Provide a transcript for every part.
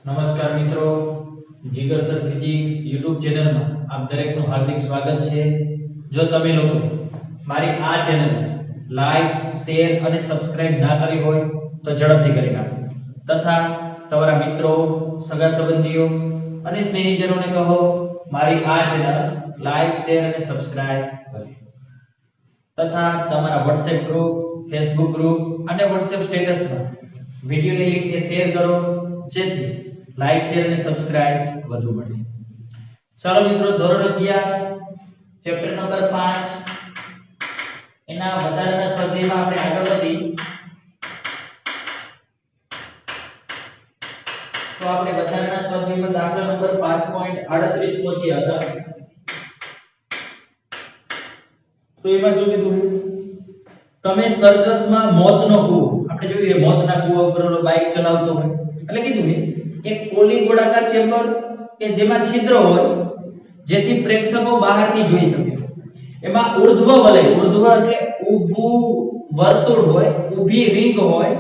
નમસ્કાર મિત્રો, જીગર sir physics YouTube ચેનલમાં આપ દરેકનું હાર્દિક સ્વાગત છે। જો તમે લોકો મારી આ ચેનલ લાઈક, શેર અને સબસ્ક્રાઇબ ના કરી હોય તો ઝડપથી કરી નાખો તથા તમારા મિત્રો, સગા સંબંધીઓ અને સ્નેહીજનોને કહો મારી આ ચેનલ લાઈક, શેર અને સબસ્ક્રાઇબ કરે તથા તમારા WhatsApp ગ્રુપ, Facebook ગ્રુપ અને WhatsApp સ્ટેટસમાં વિડિયોની લિંકને શેર કરો જેથી લાઈક, શેર અને સબસ્ક્રાઇબ વધુ મળે। ચાલો મિત્રો, ધોરણ 11 ચેપ્ટર નંબર 5 એના વધારાના સ્વાધ્યાયમાં આપણે આગળ વધી તો આપણે વધારાના સ્વાધ્યાયમાં દાખલા નંબર 5.38 પહોંચ્યા હતા। તો એમાં શું કીધું? તમે સર્કસમાં મોતનો કૂવો, આપણે જોયું મોતના કૂવા ઉપર બાઇક ચલાવતો હોય એટલે કીધું એક પોલી ગોળાકાર ચેમ્બર કે જેમાં છિદ્ર હોય જેથી પ્રેક્ષકો બહારથી જોઈ શકે। એમાં ઉર્ધ્વ વલય, ઉર્ધ્વ એટલે ઊભું વર્તુળ હોય, ઊભી રિંગ હોય,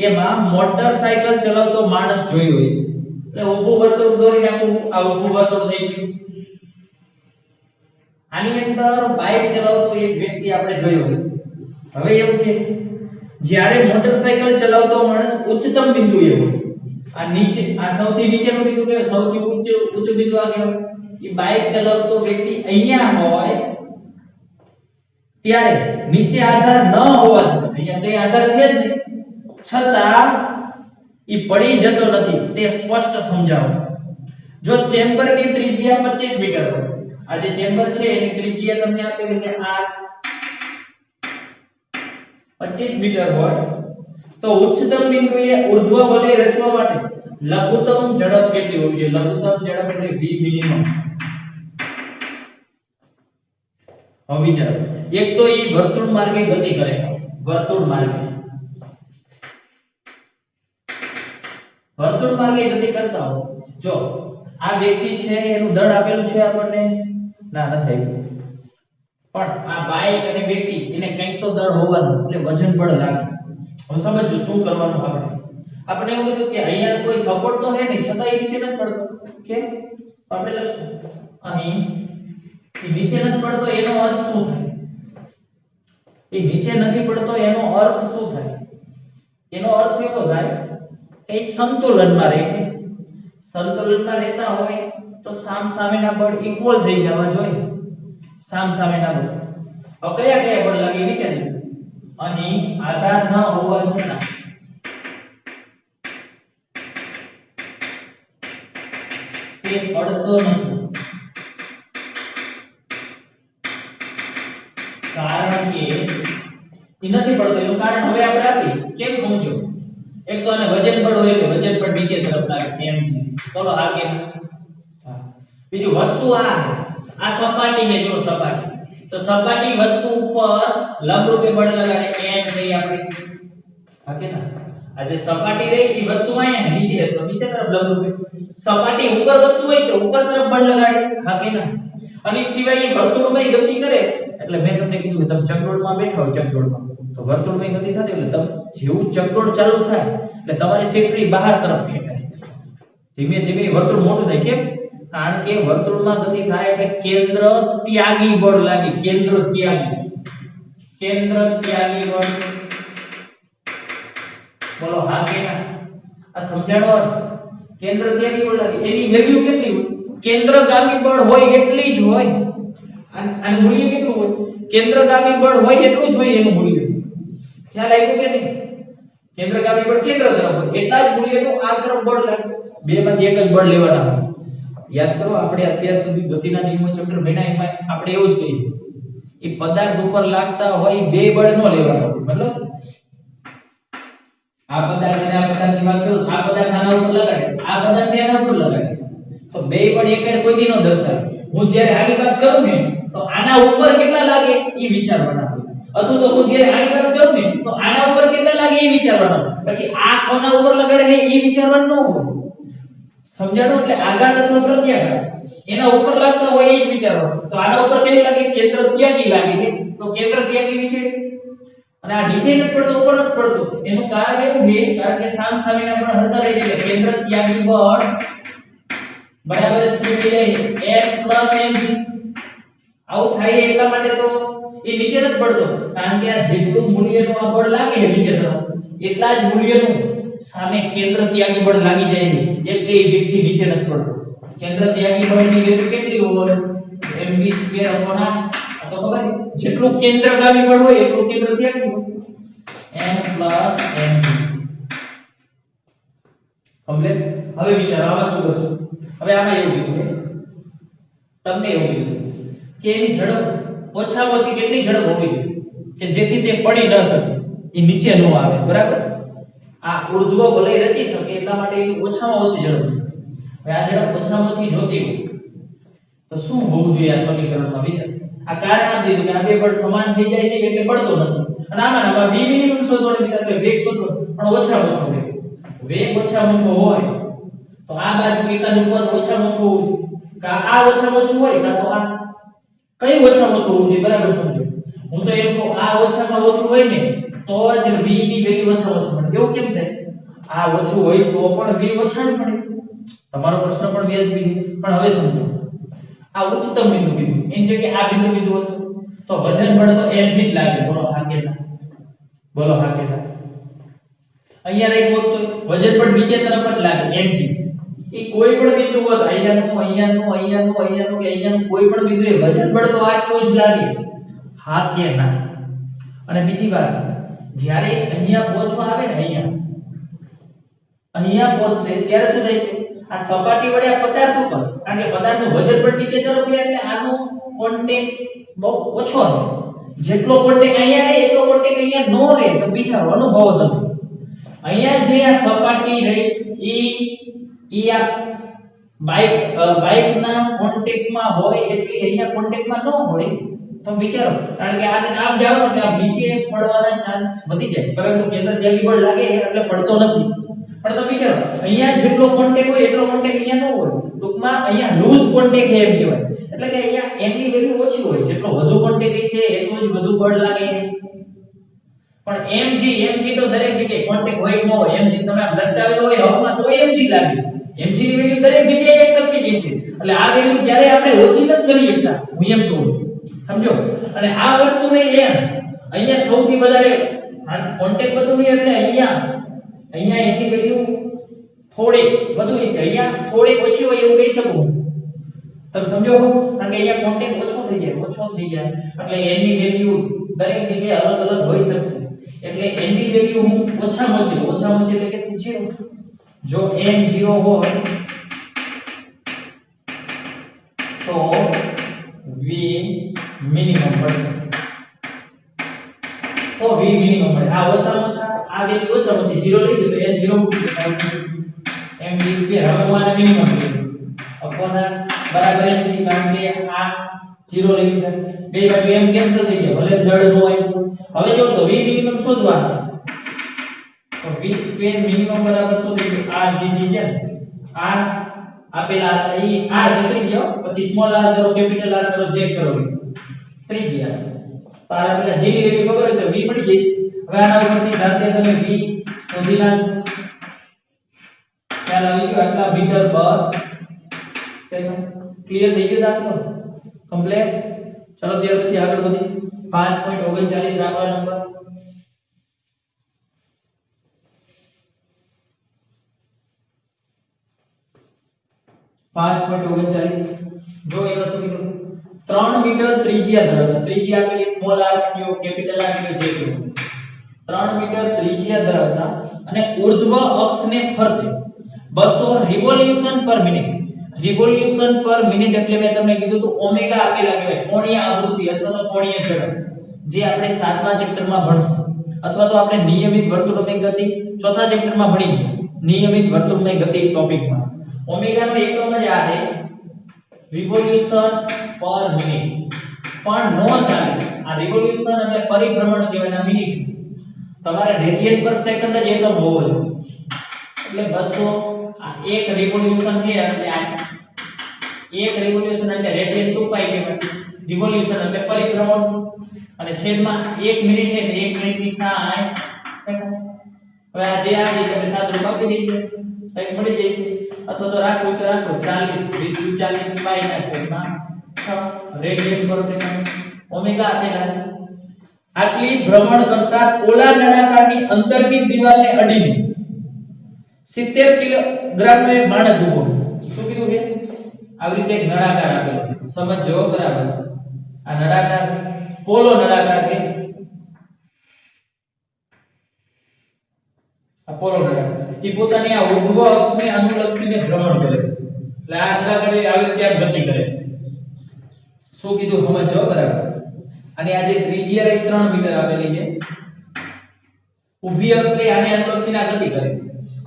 એમાં મોટરસાયકલ ચલાવતો માણસ જોઈ હોય છે। એટલે ઊભું વર્તુળ દોરી નાખું, આ ઊભું વર્તુળ થઈ ગયું। આની અંદર બાઇક ચલાવતો એક વ્યક્તિ આપણે જોયો હશે। હવે એવું કે જ્યારે મોટરસાયકલ ચલાવતો માણસ ઉચ્ચતમ બિંદુએ હોય, આ નીચે, આ સૌથી નીચેનું બિંદુ કે સૌથી ઊંચું બિંદુ આ કહેવાય, એ બાઇક ચલાવતો વ્યક્તિ અહીંયા હોય ત્યારે નીચે આધાર ન હોવા છતાં, અહીંયા કઈ આધાર છે જ નહીં, છતાં ઈ પડી જતો નથી તે સ્પષ્ટ સમજાવો। જો ચેમ્બરની ત્રિજ્યા 25 મીટર હોય, આ જે ચેમ્બર છે એની ત્રિજ્યા તમને આપેલી છે આ 25 મીટર હોય તો ઉચ્ચતમ બિંદુએ ઉર્ધ્વ વલય રચવા માટે લઘુત્તમ ઝડપ કેટલી હોવી જોઈએ? લઘુત્તમ ઝડપ એટલે v મિનિમમ। હવે વિચારો, એક તો ઈ વર્તુળ માર્ગે ગતિ કરે, વર્તુળ માર્ગે ગતિ કરતા હો, જો આ વ્યક્તિ છે એનું દળ આપેલું છે આપણને, ના નથી આપ્યું, પણ આ બાઇક અને વ્યક્તિ એને કંઈક તો દળ હોવાનું, એટલે વજન બળ લાગે। હવે સમજો શું કરવાનું આપણે એવું કીધું કે અહીંયા કોઈ સપોર્ટ તો છે નહીં, છતાં એ નીચે નથી પડતો, કેમ? આપણે લખશું અહીં એ નીચે નથી પડતો, એનો અર્થ શું થાય? એ નીચે નથી પડતો એનો અર્થ શું થાય? એનો અર્થ એવો થાય કે સંતુલનમાં રહે, સંતુલનમાં રહેતા હોય તો સામસામેના બળ ઇક્વલ થઈ જવા જોઈએ, સામસામેના બળ। હવે કયા કયા બળ લાગે વિચારો, અહીં આધાર ન હોવા છતાં તે પડતો નથી, કારણ કે એ નથી પડતો એનું કારણ હવે આપણે આપી, કેમ સમજો? એક તો આને વજન બળ હોય એટલે વજન પણ નીચે તરફ લાગે એમ છે, બોલો હા કે હા? બીજું વસ્તુ આ સપાટી ને, જો સપાટી, તો સપાટી વસ્તુ ઉપર લંબરૂપે બળ લગાડે એમ થઈ આપણે, હા કે ના? આ જે સપાટી રહી એ વસ્તુ અહીંયા નીચે, તો નીચે તરફ લંબરૂપે, સપાટી ઉપર વસ્તુ હોય તો ઉપર તરફ બળ લગાડે, હા કે ના? અને સિવાય એ વર્તુળમાં ગતિ કરે, એટલે મેં તમને કીધું કે તમે ચકડોળમાં બેઠા હો, ચકડોળમાં તો વર્તુળમાં ગતિ થતી એટલે તમે જેવું ચકડોળ ચાલુ થાય એટલે તમારી સીટરી બહાર તરફ ફેંકાય, ધીમે ધીમે વર્તુળ મોટું થાય, કેમ? કારણ કે વર્તુળમાં ગતિ થાય એટલે કેન્દ્ર ત્યાગી બળ લાગે, કેન્દ્ર ત્યાગી બળ, બોલો હા કે ના? આ સમજાણો? કેન્દ્ર ત્યાગી બળ લાગે, એની વેલ્યુ કેટલી હોય? કેન્દ્રગામી બળ હોય એટલી જ હોય, આનું મૂલ્ય કેટલું હોય? કેન્દ્રગામી બળ હોય એટલું જ હોય એનું મૂલ્ય, ખ્યાલ આવ્યો કે નહીં? કેન્દ્રગામી બળ કેન્દ્ર તરફ હોય એટલા જ મૂલ્યનું આ તરફ બળ લાગે, બેમાંથી એક જ બળ લેવાના હોય। યાદ કરો, આપણે અત્યાર સુધી ગતિના નિયમો ચેપ્ટર ભણ્યા એમાં આપણે એવું જ કહીએ, એ પદાર્થ ઉપર લાગતા હોય બે બળ ન લેવાના હોય, મતલબ આ પદાર્થ અને આ પદાર્થની વાત કરું, આ પદાર્થ આના ઉપર લગાડે, આ પદાર્થ આના ઉપર લગાડે તો બે બળ એકારે કોઈ દી ન દર્શાવે। હું જ્યારે આની વાત કરું ને તો આના ઉપર કેટલા લાગે એ વિચારવાના હોય, અથવા તો હું જ્યારે આની વાત કરું ને તો આના ઉપર કેટલા લાગે એ વિચારવાના હોય, પછી આ કોના ઉપર લગાડે છે એ વિચારવાનું ન હોય, સમજાણો? એટલે આઘાત અથવા પ્રત્યાઘાત એના ઉપર લાગતા હોય એ જ વિચારવાનું। તો આના ઉપર કેવી લાગે? કેન્દ્ર ત્યાગી લાગે છે, તો કેન્દ્ર ત્યાગી વિશે અને આ નીચે નથી પડતો ઉપર નથી પડતો એનું કારણ એવું છે કારણ કે સામસામેના બળ હરતા રહે એટલે કેન્દ્ર ત્યાગી બળ બરાબર છે એટલે F + mg આવું થાય એટલા માટે તો એ નીચે નથી પડતો કારણ કે આ જેટલું મૂલ્યનું આ બળ લાગે છે નીચે તરફ એટલા જ મૂલ્યનું સામે કેન્દ્ર ત્યાગી બળ લાગી જાય છે એટલે એ વ્યક્તિ નીચે નથી પડતો કેન્દ્ર ત્યાગી બળની વેલ્યુ કેટલી હોય mv² r આ તો ખબર છે જેટલું કેન્દ્રગામી બળ હોય એટલું કેન્દ્ર ત્યાગી બળ m + mg કમ્પ્લીટ હવે વિચારો આમાં શું કરશું હવે આમાં એવું કીધું છે તમને એવું કીધું કે એની ઝડપ ઓછામાં ઓછી કેટલી ઝડપ હોવી જોઈએ કે જેથી તે પડી ન શકે એ નીચે ન આવે બરાબર આ ઉર્ધ્વ વલય રચી શકે એટલા માટે એની ઓછામાં ઓછી ઝડપ હવે આ ઝડપ ઓછામાં ઓછી જોતી હોય તો શું હોવું જોઈએ આ સમીકરણમાં વિચાર આ કારણ આપી દીધું કે આ બે બળ સમાન થઈ જાય છે એટલે પડતો નથી અને આમાં v મિનિમમ શોધવાનું કીધું એટલે વેગ શોધવો પણ ઓછામાં ઓછો વેગ ઓછામાં ઓછો હોય તો આ બાજુ એકાનું પદ ઓછામાં ઓછું હોવું જોઈએ કે આ ઓછામાં ઓછું હોય કાં તો આ કઈ ઓછામાં ઓછું હોવું જોઈએ બરાબર સમજો હું તો એમ કહું આ ઓછામાં ઓછું હોય ને તો જ v ની વેલ્યુ ઓછામાં ઓછું મળે એવું કેમ છે આ ઓછું હોય તો પણ v ઓછા જ મળે તમારો પ્રશ્ન પણ વ્યાજબી છે પણ હવે સમજો આ ઉચ્ચતમ બિંદુ કીધું એની જગ્યાએ આ બિંદુ કીધું હતું તો વજન બળ તો mg જ લાગે બોલો હા કે ના અહીંયા રાખ્યો તો વજન બળ નીચે તરફ જ લાગે mg એ કોઈ પણ બિંદુ હોત અહીંયાનું કે અહીંયાનું કોઈ પણ બિંદુએ વજન બળ તો આટલું જ લાગે હા કે ના અને બીજી વાત જ્યારે અહીંયા પહોંચવા આવે ને અહીંયા પહોંચશે ત્યારે શું થાય છે આ સપાટી વડે આ પદાર્થ ઉપર કારણ કે પદાર્થનું વજન બળ નીચે તરફ જાય એટલે આનો કોન્ટેક્ટ બહુ ઓછો રહે જેટલો કોન્ટેક્ટ અહીંયા રહે એટલો કોન્ટેક્ટ અહીંયા નો રહે તો વિચારો અનુભવો તમે અહીંયા જે આ સપાટી રહી ઈ આ બાઇકના કોન્ટેક્ટમાં હોય એટલે અહીંયા કોન્ટેક્ટમાં ન હોય તો વિચારો કારણ કે આને આમ જાવ એટલે આ નીચે પડવાના ચાન્સ વધી જાય પરંતુ કેન્દ્ર ત્યાગી બળ લાગે એટલે પડતો નથી પણ તમે વિચારો અહીંયા જેટલો કોન્ટેક્ટ હોય એટલો કોન્ટેક્ટ અહીંયા ન હોય ટૂંકમાં અહીંયા લૂઝ કોન્ટેક્ટ છે એમ કહેવાય એટલે કે અહીંયા m ની વેલ્યુ ઓછી હોય જેટલો વધુ કોન્ટેક્ટ હશે એટલો જ વધુ બળ લાગે પણ mg તો દરેક જગ્યાએ કોન્ટેક્ટ હોય ન હોય mg તમે આમ લટકાવેલો હોય હવામાં તો mg લાગે mg ની વેલ્યુ દરેક જગ્યાએ એક સરખી જ છે એટલે આ વેલ્યુ ક્યારે આપણે ઓછી નથી કરી શકતા હું એમ કહું સમજો અને આ વસ્તુને અહીંયા સૌથી વધારે કોન્ટેક્ટ વધુ હોય એટલે અહીંયા એની વેલ્યુ થોડી વધુ હશે અહીંયા થોડી ઓછી હોય એવું કહી શકું તમે સમજો કારણ કે અહીંયા કોન્ટેક્ટ ઓછો થઈ જાય એટલે n ની વેલ્યુ દરેક જગ્યાએ અલગ અલગ હોઈ શકશે એટલે n ની વેલ્યુ હું ઓછામાં ઓછી એટલે કેટલી 0 જો n 0 હોય તો v મિનિમમ મળશે મળે આ ઓછામાં ઓછા આ વેલ્યુ ઓછામાં ઓછી 0 લઈ દો તો n 0 મૂકી દો mv² હવે હું આને મિનિમમ લઈ અપોન બરાબર mg કારણ કે આ 0 લઈ લીધા બે બાજુ m કેન્સલ થઈ ગયા ભલે દળ નો આવ્યો હવે જો તો v મિનિમમ શોધવાનો તો v² મિનિમમ બરાબર શોધી આ જીતી ગયા આ આપેલા ઈ r જીતી ગયો પછી સ્મોલ r કરો કેપિટલ r કરો જે કરો ત્રિજ્યા તારા પેલા g ની વેલ્યુ ખબર હોય તો v મળી જશે હવે આના ઉપરથી જાતે તમે v શોધી નાખજો ખ્યાલ આવી ગયો આટલા મીટર પર સેકન્ડ ક્લિયર થઈ ગયો દાખલો કમ્પ્લીટ ચલો ત્યાર પછી આગળ વધી 5.39 રાખવા નંબર 5.39 જો એનો શું કીધું 3 મીટર ત્રિજ્યા ધરાવતા ત્રિજ્યા આપેલી સ્મોલ r કયો કેપિટલ r કયો જે કયો 3 મીટર ત્રિજ્યા ધરાવતા અને ઉર્ધ્વ અક્ષને ફરતે 200 રિવોલ્યુશન પર મિનિટ એટલે મેં તમને કીધું તો ઓમેગા આપેલા કહેવાય કોણીય આવૃત્તિ અથવા તો કોણીય ઝડપ જે આપણે 7મા ચેપ્ટરમાં ભણશું અથવા તો આપણે નિયમિત વર્તુળમય ગતિ ચોથા ચેપ્ટરમાં ભણી નિયમિત વર્તુળમય ગતિ ટોપિકમાં ઓમેગા નો એકમ જ આ છે રિવોલ્યુશન પર મિનિટ પણ નો ચાલે આ રિવોલ્યુશન એટલે પરિભ્રમણ કહેવાય ના મિનિટ તમારે રેડિયન પર સેકન્ડ જ એકમ હોવો જોઈએ એટલે 200 આ એક રિવોલ્યુશન છે એટલે આ એક રિવોલ્યુશન એટલે રેડિયન 2π કહેવાય રિવોલ્યુશન એટલે પરિભ્રમણ અને છેદમાં 1 મિનિટ છે એટલે 1 મિનિટની 60 સેકન્ડ. હવે આ જે આવી તમે સાદું આપી દીધું કંઈક મળી જશે, અથવા તો રાખવું તો રાખો 40 20 40 પાઈ ના છેદમાં 6 રેડિયન પર સેકન્ડ ઓમેગા આપેલા. આટલી ભ્રમણ કરતા પોલા નળાકારની અંદરની દિવાલને અડીને 70 કિલોગ્રામનો એક માણસ ઊભો. શું કીધું કે આવી રીતે એક નળાકાર આપેલો સમજો બરાબર. આ નળાકાર પોલો નળાકાર કે આ પોલો નળાકાર ઈ પોતાની આ ઉર્ધ્વ અક્ષને અનુલક્ષીને ભ્રમણ કરે. એટલે આ નળાકાર આવી રીતે આમ ગતિ કરે. શું કીધું સમજો બરાબર. અને આ જે ત્રિજ્યા 3 મીટર આપેલી છે, ઊભી અક્ષ આને અનુલક્ષીને આ ગતિ કરે.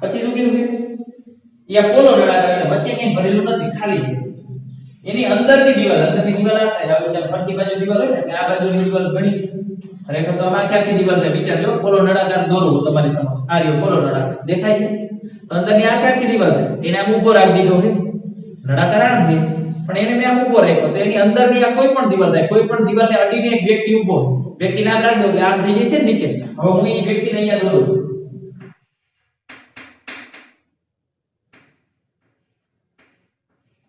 પછી શું કીધું કે યા પોલો નળાકાર એટલે વચ્ચે કંઈ ભરેલું નથી, ખાલી એની અંદરની દિવાલ આ થાય. હવે ફરતી બાજુ દિવાલ હોય ને આ બાજુની દિવાલ ગણી ખરેખર તો આમાં આખી દિવાલ છે. વિચારજો પોલો નળાકાર દોરવું તમારી સમક્ષ. આ રહ્યો પોલો નળાકાર દેખાય છે, તો અંદરની આખી દિવાલ છે એને આમ ઊભો રાખી દીધો છે. નળાકાર આમ છે પણ એને મેં આમ ઊભો રાખ્યો, તો એની અંદરની આ કોઈ પણ દિવાલ થાય, કોઈ પણ દિવાલને અડીને એક વ્યક્તિ ઊભો. વ્યક્તિ નામ રાખી દો એટલે આમ થઈ જશે નીચે. હવે હું એ વ્યક્તિને અહીંયા દોરું.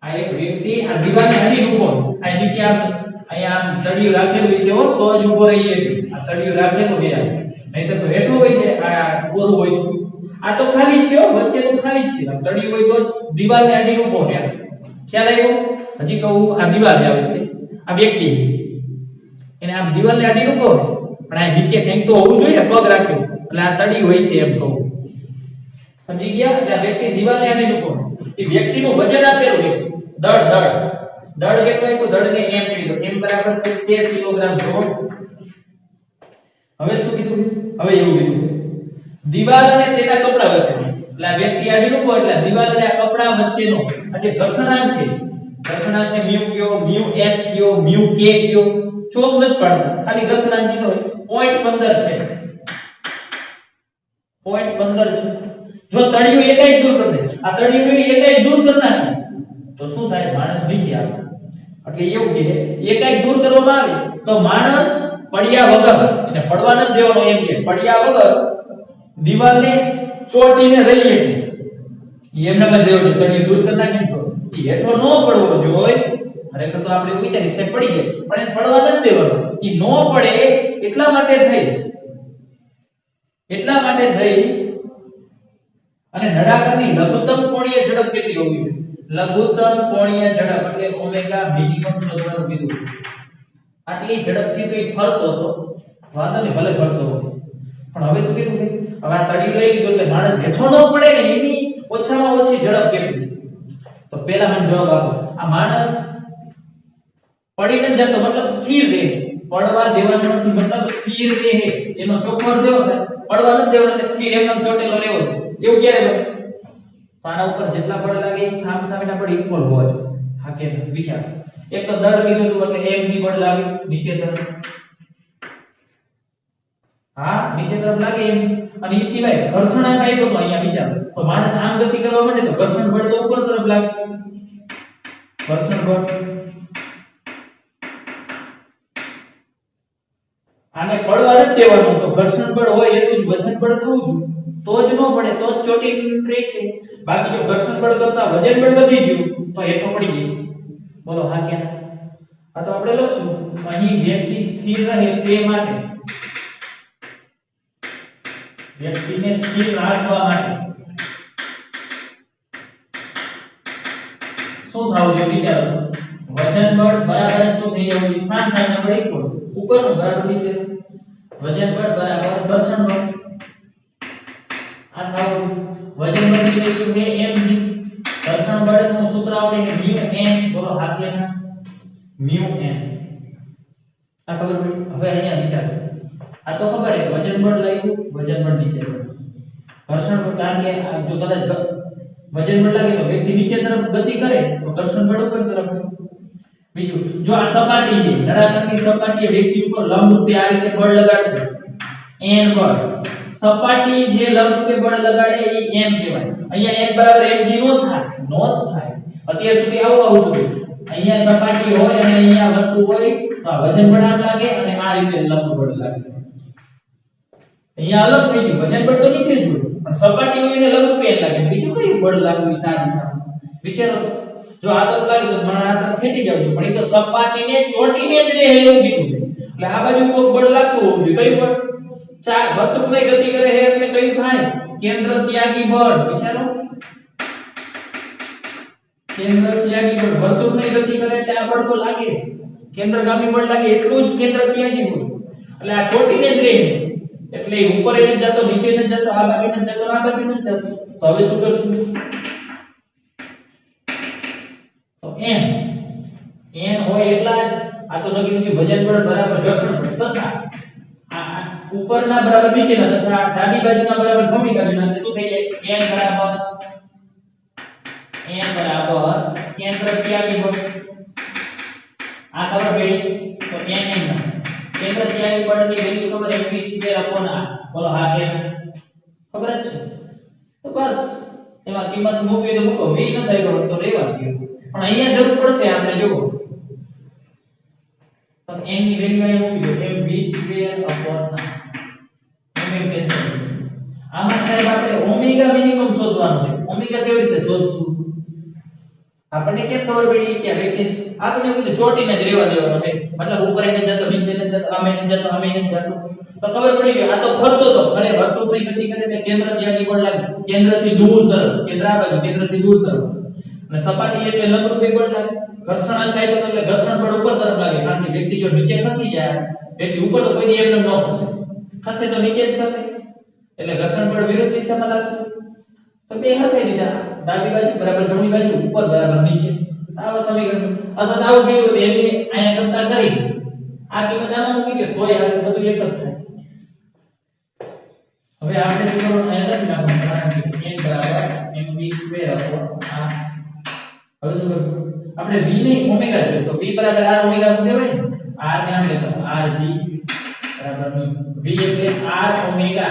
આ એક વ્યક્તિ આ દિવાલને અડીને ઊભો. આ નીચે આમ અહીંયા આમ તળિયું રાખેલું છે હો તો જ ઊભો રહી શકે. આ તળિયું રાખેલું છે નહીતર તો હેઠું હોય છે આ કોરું હોય તો. આ તો ખાલી જ છે હો, વચ્ચેનું ખાલી જ છે. આમ તળિયું હોય તો દિવાલને અડીને ઊભો છે. ખ્યાલ આવ્યો? હજી કહું આ દિવાલ છે આવી રીતે. આ વ્યક્તિ એને આમ દિવાલને અડીને ઊભો પણ આ નીચે કંઈક તો હોવું જોઈએ ને, પગ રાખ્યો એટલે આ તળિયું હોય છે એમ કહું. સમજી ગયા? એટલે આ વ્યક્તિ દિવાલને અડીને ઊભો. એ વ્યક્તિનું વજન આપેલું છે. દળ કેટલું આપ્યું? દળને m કહી દો. m બરાબર 70 કિલોગ્રામ જો. હવે શું કીધું? હવે એવું કીધું દિવાલ અને તેના કપડા વચ્ચે, એટલે આ વ્યક્તિ આડી ઊભો એટલે દિવાલ અને આ કપડા વચ્ચેનો આ જે ઘર્ષણાંક છે, ઘર્ષણાંકને μ કયો, μs કયો, μk કયો, ચોક નથી પાડતા, ખાલી ઘર્ષણાંક કીધો 0.15 છે. 0.15 છે. જો તળિયું એકાઈ દૂર કરી દે, આ તળિયું એકાઈ દૂર કરતા નહીં તો શું થાય? માણસ નીચે આવે. એટલે એવું કે એકાઈ દૂર કરવામાં આવે તો માણસ પડ્યા વગર, એને પડવા ન દેવાનો, એમ કે પડ્યા વગર દિવાલને ચોટીને રહી શકે. એમના માં રહેવું જોઈએ. તળિયું દૂર કરી નાખીએ તો એ હેઠો ન પડવો જોઈએ. ખરેખર તો આપણે વિચારી સાહેબ પડી ગઈ પણ એને પડવા ન દેવાનો. એ ન પડે એટલા માટે થઈ અને નળાકારની લઘુત્તમ કોણીય ઝડપ કેટલી હોવી જોઈએ? લઘુત્તમ કોણીય ઝડપ એટલે ઓમેગા મિનિમમ શોધવાનું કીધું. આટલી ઝડપથી તો એ ફરતો હતો, વાંધો નહીં ભલે ફરતો હોય, પણ હવે શું કીધું? હવે આ તળિયું લઈ લીધું એટલે માણસ હેઠો ન પડે ને એની ઓછામાં ઓછી ઝડપ કેટલી? તો પહેલા મને જવાબ આપો. આ માણસ પડી ન જતો મતલબ સ્થિર રહે. પડવા દેવાનો નથી મતલબ સ્થિર રહે. એનો ચોખ્ખો અર્થ એવો થાય પડવા ન દેવાનો એટલે સ્થિર એમનો ચોટેલો રહેવો. એવું ક્યારે બને? આના ઉપર જેટલા બળ લાગે એ સામેના બળ ઇક્વલ હોવા જોઈએ. હા કે વિચાર. એક તો દળ કીધું હતું એટલે mg બળ લાગે નીચે તરફ. હા નીચે તરફ લાગે mg. અને એ સિવાય ઘર્ષણાંક આપ્યો તો અહીંયા વિચાર. તો માણસ આમ ગતિ કરવા માંડે તો ઘર્ષણ બળ તો ઉપર તરફ લાગશે. ઘર્ષણ બળ આને પડવા નથી દેવાનો, તો ઘર્ષણ બળ હોય એટલું જ વજન બળ થવું જોઈએ. તો જ ન પડે, તો જ ચોટીને રહેશે. બાકી જો ઘર્ષણ બળ કરતા વજન બળ વધી ગયું તો હેઠો પડી જશે. બોલો હા કે ના? આ તો આપણે લખશું અહીં વ્યક્તિ સ્થિર રહે તે માટે, વ્યક્તિને સ્થિર રાખવા માટે શું થવું જોઈએ? વિચારો. વજન બળ બરાબર શું થઈ જવું જોઈએ? સામસામે બળ ઇક્વલ. ઉપરનું બરાબર નીચે. વજન બળ બરાબર ઘર્ષણ બળ. આ થાવું વજન બળ કેટલું છે? mg. ઘર્ષણ બળનું સૂત્ર આવડે છે μm. બોલો હા કે ના? μm. આ ખબર પડી? હવે અહીંયા વિચારો. આ તો ખબર છે વજન બળ લાગ્યું, વજન બળ નીચે પડ્યું. ઘર્ષણ બળ કારણ કે જો કદાચ વજન બળ લાગે તો વ્યક્તિ નીચે તરફ ગતિ કરે તો ઘર્ષણ બળ ઉપર તરફ. બીજું જો આ સપાટી છે, નળાકારની સપાટીએ વ્યક્તિ ઉપર લંબરૂપે આ રીતે બળ લગાડશે n બળ. સપાટી જે લંબરૂપે બળ લગાડે એ n કહેવાય. અહીંયા n બરાબર mg નો થાય. અત્યાર સુધી આવું હતું. અહીંયા સપાટી હોય અને અહીંયા વસ્તુ હોય તો આ વજન બળ આમ લાગે અને આ રીતે લંબ બળ લાગે. અહીંયા અલગ થઈ ગયું, વજન બળ તો નીચે જ હોય પણ સપાટી હોય એને લંબ પેન લાગે. બીજું કયું બળ લાગવું છે આ દિશામાં? વિચારો. જો આ તરફ લાગે તો મને આ તરફ ખેંચી જાવ પણ એ તો સપાટીને ચોટીને જ રહે એવું કીધું. એટલે આ બાજુ કોઈ બળ લાગતું હોવું જોઈએ. કયું બળ? ચાર વર્તુળની ગતિ કરે છે એટલે કયું થાય? કેન્દ્ર ત્યાગી બળ. વિચારો. કેન્દ્ર ત્યાગી બળ વર્તુળની ગતિ કરે એટલે આ બળ તો લાગે જ. કેન્દ્રગામી બળ લાગે એટલું જ કેન્દ્ર ત્યાગી બળ. એટલે આ ચોટીને જ રહે એટલે ઉપર એને જતો નીચે ન જતો આ બાજુ ન જતો આ બાજુ ન જતો. તો હવે શું કરશું? તો n હોય એટલા જ આ તો લખી દીધું વજન બળ બરાબર ઘર્ષણ બળ તથા આ ઉપરના બરાબર નીચેના તથા ડાબી બાજુના બરાબર જમણી બાજુના એટલે શું થઈ જાય? n બરાબર કેન્દ્ર ત્યાગી બળ. આ ખબર પડી તો n ના કેન્દ્ર ત્યાગી બળની વેલ્યુ ખબર છે mv²/r. બોલો હા કે ખબર જ છે? તો બસ એમાં કિંમત મૂકવી તો મૂકો, v ન થાય તો રહેવા દો. પણ અહીંયા જરૂર પડશે આપણે જો તો n ની વેલ્યુ અહીંયા મૂકી દો mv²/r. mm cancel. આમાં સાહેબ આપણે ઓમેગા મિનિમમ શોધવાનું છે. ઓમેગા કેવી રીતે શોધશું? આપણને કેમ ખબર પડી કે આ વ્યક્તિ આપણે કીધું ચોટીને જ રહેવા દેવાનો છે. મતલબ ઉપર એને જતો નીચે ને જતો આમે ને જતો આમે ને જતો તો ખબર પડી ગઈ આ તો ફરતો તો ખરે વર્તુળની ગતિ કરે એટલે કેન્દ્ર ત્યાગી બળ લાગે. કેન્દ્રથી દૂર તરફ, કેન્દ્ર આ બાજુ કેન્દ્રથી દૂર તરફ. અને સપાટી એટલે લંબરૂપી બળ લાગે. ઘર્ષણ અંક આપ્યો એટલે ઘર્ષણ બળ ઉપર તરફ લાગે. કારણ કે વ્યક્તિ જો નીચે ખસી જાય, વ્યક્તિ ઉપર તો કોઈ દી એમને ન ખસે. ખસે તો નીચે જ ખસે. એટલે ઘર્ષણ બળ વિરુદ્ધ દિશામાં લાગતું. તો બે હરખાઈ દીધા. ડાબી બાજુ બરાબર જમણી બાજુ, ઉપર બરાબર નીચે. આવા સમીકરણ અથવા આવું કીધું તો એની અહીંયા કરતા કરી આ કિંમત આમાં મૂકી દે તોય આ બધું એક જ થાય. હવે આપણે શું કરવાનું? અહીંયા લખી નાખવાનું કારણ કે n બરાબર mv²/r. હવે શું કરશું? આપણે v ને ઓમેગા જોઈએ તો v બરાબર r ઓમેગા મૂકી દેવાય ને. r ને આમ લેતા rg બરાબર v એટલે r ઓમેગા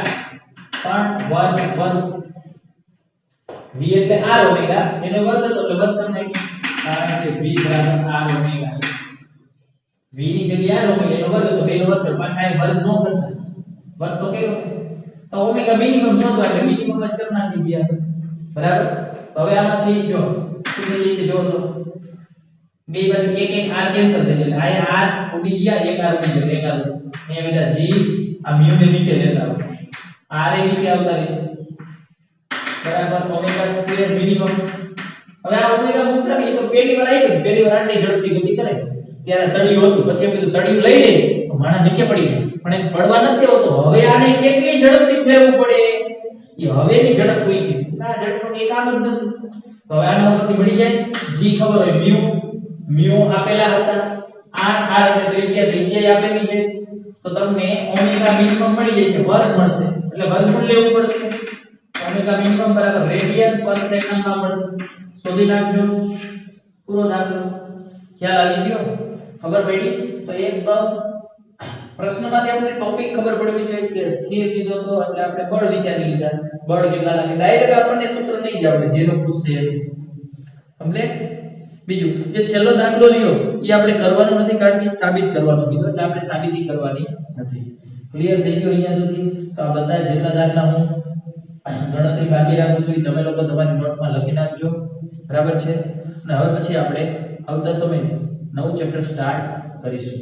પણ વર્ગ v એટલે r ઓમેગા એનો વર્ગ હતો એટલે વર્ગ તમને કારણ કે v બરાબર r ઓમેગા. v ની જગ્યાએ r ઓમેગા એનો વર્ગ હતો બે નો વર્ગ પાછા આ વર્ગ નો કરતા વર્ગ તો કેવો તો ઓમેગા મિનિમમ શોધવા એટલે મિનિમમ જ કરી નાખી દીધા. બરાબર. તો હવે આમાંથી જો શું થઈ જશે જો તો બે બાજુ એક r કેન્સલ થઈ જાય. આ r ઉડી ગયા એક r ઉડી ગયો એક r અહીંયા બધા g આ મ્યુ ને નીચે લેતા આવો r એ નીચે આવતા રહેશે. બરાબર ઓમેગા² મિનિમમ. હવે આ ઓમેગા મૂકતા નહીં તો પહેલી વાર આવ્યું પહેલી વાર આટલી ઝડપથી ગતિ કરે ત્યારે તળિયું હતું પછી એમ કીધું તળિયું લઈ લે તો માણા નીચે પડી જાય પણ એ પડવા નથી દેવો. તો હવે આને કેટલી ઝડપથી ફેરવવું પડે એ હવેની ઝડપ હોય છે. આ ઝડપનો કઈ કામ જ નથી. તો હવે આના ઉપરથી મળી જાય g ખબર હોય મ્યુ આપેલા હતા r એટલે ત્રિજ્યા આપેલી છે તો તમને ઓમેગા મિનિમમ મળી જશે વર્ગ મળશે એટલે વર્ગમૂળ લેવું પડશે. ઓમેગા મિનિમમ બરાબર રેડિયન પર સેકન્ડ માં મળશે. શોધી નાખજો. પૂરો દાખલો ખ્યાલ આવી ગયો? ખબર પડી? તો એકદમ પ્રશ્નમાંથી આપણે ટોપિક ખબર પડવી જોઈએ કે સ્થિર લીધો તો એટલે આપણે બળ વિચારી લીધા. બળ કેટલા લાગે ડાયરેક્ટ આપણને સૂત્ર નહીં જ આવડે જેનો પૂછશે એ. કમ્પ્લીટ. બીજું જે છેલ્લો દાખલો રહ્યો એ આપણે કરવાનો નથી કારણ કે સાબિત કરવાનું કીધું એટલે આપણે સાબિતી કરવાની નથી. ક્લિયર થઈ ગયો અહીંયા સુધી? તો આ બધા જેટલા દાખલા હું ગણતરી બાકી રાખું છું તમે લોકો તમારી નોટમાં લખી નાખજો. બરાબર છે? અને હવે પછી આપણે આવતા સમયે નવું ચેપ્ટર સ્ટાર્ટ કરીશું.